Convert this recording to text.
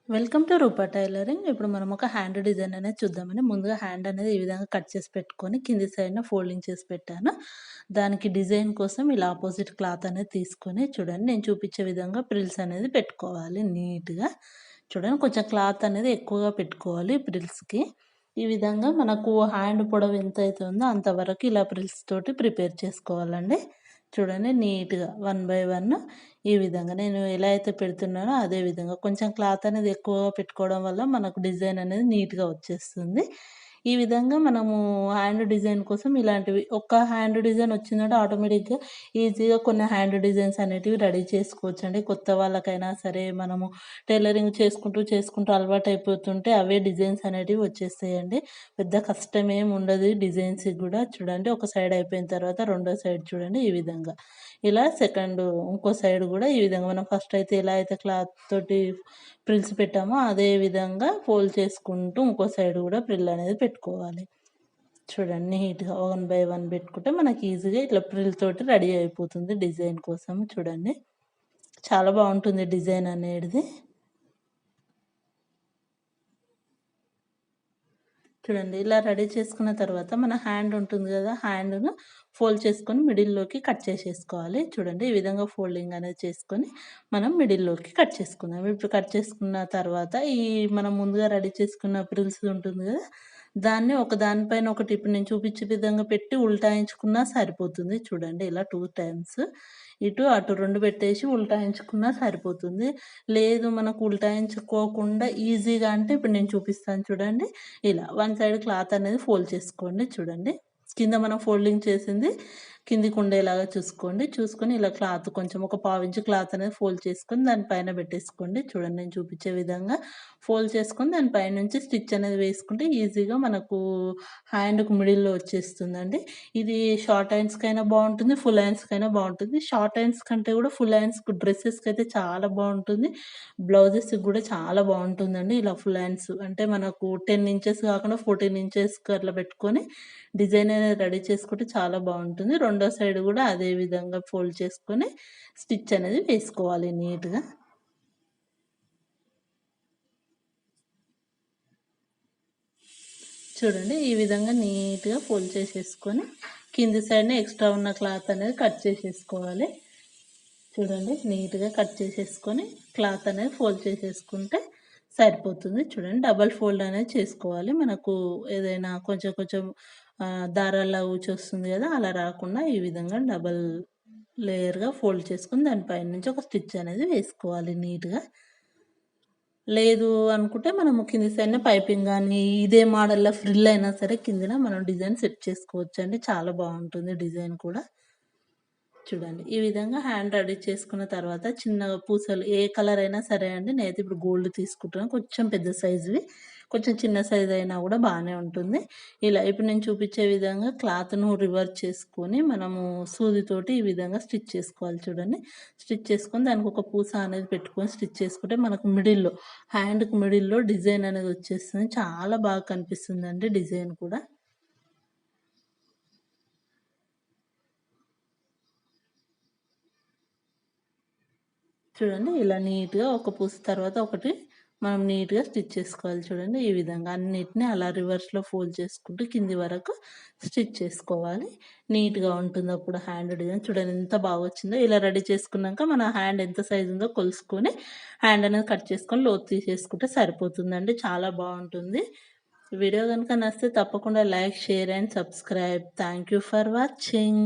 Welcome to Roopa tailoring. ఇప్పుడు మనం ఒక హ్యాండ్ డిజైన్ అనేది చూద్దామండి. ముందుగా హ్యాండ్ అనేది ఈ విధంగా కట్ చేసి పెట్టుకొని కింది సైడ్‌న ఫోల్డింగ్ చేసి పెట్టాను. దానికి డిజైన్ కోసం ఇలా ఆపోజిట్ క్లాత్ అనేది తీసుకొని చూడండి, నేను చూపించే విధంగా ప్రిల్స్ అనేది పెట్టుకోవాలి నీట్‌గా. చూడండి, కొంచెం క్లాత్ అనేది ఎక్కువగా పెట్టుకోవాలి ప్రిల్స్‌కి. ఈ విధంగా మనకు హ్యాండ్ పొడవు ఎంతైతే ఉందో అంతవరకు ఇలా ప్రిల్స్ తోటి ప్రిపేర్ చేసుకోవాలండి. చూడండి, నీట్‌గా 1 బై 1 ఈ విధంగా నేను ఎలా అయితే పెడుతున్నానో అదే విధంగా కొంచెం క్లాత్ అనేది ఎక్కువగా పెట్టుకోవడం వల్ల మనకు డిజైన్ అనేది నీట్‌గా వచ్చేస్తుంది. ఈ విధంగా మనము హ్యాండ్ డిజైన్ కోసం ఇలాంటివి ఒక్క హ్యాండ్ డిజైన్ వచ్చిందంటే ఆటోమేటిక్‌గా ఈజీగా కొన్ని హ్యాండ్ డిజైన్స్ అనేటివి రెడీ చేసుకోవచ్చండి. కొత్త వాళ్ళకైనా సరే మనము టైలరింగ్ చేసుకుంటూ అలవాటైపోతుంటే అవే డిజైన్స్ అనేటివి వచ్చేస్తాయండి. పెద్ద కష్టమేమి ఉండదు డిజైన్స్‌కి గూడా. చూడండి, ఒక సైడ్ అయిపోయిన తర్వాత రెండో సైడ్ చూడండి ఈ విధంగా. ఇలా ఇంకో సైడ్ గూడా ఈ విధంగా మనం ఫస్ట్ అయితే ఎలా అయితే క్లాత్ తోటి ప్రిల్స్ పెట్టామో అదే విధంగా ఫోల్డ్ చేసుకుంటూ ఇంకో సైడ్ గూడా ప్రిల్ అనేది పెట్టుకోవాలి. చూడండి, నీట్‌గా 1 బై 1 పెట్టుకుంటే మనకి ఈజీగా ఇట్లా ప్రిల్ తోటి రెడీ అయిపోతుంది డిజైన్ కోసం. చూడండి, చాలా బాగుంటుంది డిజైన్ అనేది. చూడండి, ఇలా రెడీ చేసుకున్న తర్వాత మన హ్యాండ్ ఉంటుంది కదా, హ్యాండ్‌ను ఫోల్డ్ చేసుకొని మిడిల్‌లోకి కట్ చేసేసుకోవాలి. చూడండి, ఈ విధంగా ఫోల్డింగ్ అనేది చేసుకొని మనం మిడిల్‌లోకి కట్ చేసుకుందాం. ఇప్పుడు కట్ చేసుకున్న తర్వాత మనం ముందుగా రెడీ చేసుకున్న ప్రిల్స్ ఉంటుంది కదా, దాన్ని ఒక దానిపైన ఒకటి ఇప్పుడు నేను చూపించే విధంగా పెట్టి ఉల్టాయించుకున్నా సరిపోతుంది. చూడండి, ఇలా 2 టైమ్స్ ఇటు అటు 2 పెట్టేసి ఉల్టాయించుకున్నా సరిపోతుంది. లేదు మనకు ఉల్టాయించుకోకుండా ఈజీగా అంటే ఇప్పుడు నేను చూపిస్తాను చూడండి. ఇలా వన్ సైడ్ క్లాత్ అనేది ఫోల్డ్ చేసుకోండి. చూడండి, కింద మనం ఫోల్డింగ్ చేసింది కిందికి ఉండేలాగా చూసుకోండి. చూసుకొని ఇలా క్లాత్ కొంచెం ఒక పావించి క్లాత్ అనేది ఫోల్డ్ చేసుకొని దాని పైన పెట్టేసుకోండి. చూడండి, నేను చూపించే విధంగా ఫోల్డ్ చేసుకొని దాని పైనుంచి స్టిచ్ అనేది వేసుకుంటే ఈజీగా మనకు హ్యాండ్‌కి మిడిల్‌లో వచ్చేస్తుందండి. ఇది షార్ట్ హ్యాండ్స్‌కైనా బాగుంటుంది, ఫుల్ హ్యాండ్స్‌కైనా బాగుంటుంది. షార్ట్ హ్యాండ్స్ కంటే కూడా ఫుల్ హ్యాండ్స్‌కి డ్రెసెస్‌కి అయితే చాలా బాగుంటుంది. బ్లౌజెస్‌కి కూడా చాలా బాగుంటుందండి. ఇలా ఫుల్ హ్యాండ్స్ అంటే మనకు 10 ఇంచెస్ కాకుండా 14 ఇంచెస్‌కి అట్లా పెట్టుకొని డిజైన్ అనేది రెడీ చేసుకుంటే చాలా బాగుంటుంది. రెండో సైడ్ కూడా అదే విధంగా ఫోల్డ్ చేసుకొని స్టిచ్ అనేది వేసుకోవాలి నీట్‌గా. చూడండి, ఈ విధంగా నీట్‌గా ఫోల్డ్ చేసేసుకొని కింది సైడ్‌న ఎక్స్ట్రా ఉన్న క్లాత్ అనేది కట్ చేసేసుకోవాలి. చూడండి, నీట్‌గా కట్ చేసేసుకొని క్లాత్ అనేది ఫోల్డ్ చేసేసుకుంటే సరిపోతుంది. చూడండి, డబల్ ఫోల్డ్ అనేది చేసుకోవాలి. మనకు ఏదైనా కొంచెం కొంచెం దారాల్లా ఊచొస్తుంది కదా, అలా రాకుండా ఈ విధంగా డబల్ లేయర్‌గా ఫోల్డ్ చేసుకొని దాని పైనుంచి ఒక స్టిచ్ అనేది వేసుకోవాలి నీట్‌గా. లేదు అనుకుంటే మనము కింది సైడ్‌న పైపింగ్ గానీ, ఇదే మోడల్‌లో ఫ్రిల్ అయినా సరే కిందన మనం డిజైన్ సెట్ చేసుకోవచ్చండి. చాలా బాగుంటుంది డిజైన్ కూడా. చూడండి, ఈ విధంగా హ్యాండ్ రెడీ చేసుకున్న తర్వాత చిన్నగా పూసలు ఏ కలర్ అయినా సరే అండి. నేనైతే ఇప్పుడు గోల్డ్ తీసుకుంటున్నాను. కొంచెం పెద్ద సైజువి. కొంచెం చిన్న సైజ్ అయినా కూడా బాగానే ఉంటుంది. ఇలా ఇప్పుడు నేను చూపించే విధంగా క్లాత్‌ను రివర్స్ చేసుకొని మనము సూదితోటి ఈ విధంగా స్టిచ్ చేసుకోవాలి. చూడండి, స్టిచ్ చేసుకొని దానికి ఒక పూస అనేది పెట్టుకొని స్టిచ్ చేసుకుంటే మనకు హ్యాండ్‌కి మిడిల్‌లో డిజైన్ అనేది వచ్చేస్తుంది. చాలా బాగా కనిపిస్తుందండి డిజైన్ కూడా. చూడండి, ఇలా నీట్‌గా ఒక పూస తర్వాత ఒకటి మనం నీట్‌గా స్టిచ్ చేసుకోవాలి. చూడండి, ఈ విధంగా అన్నిటిని అలా రివర్స్‌లో ఫోల్డ్ చేసుకుంటూ కింది వరకు స్టిచ్ చేసుకోవాలి. నీట్‌గా ఉంటుంది అప్పుడు హ్యాండ్ డిజైన్. చూడండి, ఎంత బాగొచ్చిందో. ఇలా రెడీ చేసుకున్నాక మన హ్యాండ్ ఎంత సైజ్ ఉందో కొలుసుకొని హ్యాండ్ అనేది కట్ చేసుకొని లోతు తీసేసుకుంటే సరిపోతుందండి. చాలా బాగుంటుంది. వీడియో గనుక నచ్చితే తప్పకుండా like, share and subscribe. Thank you for watching.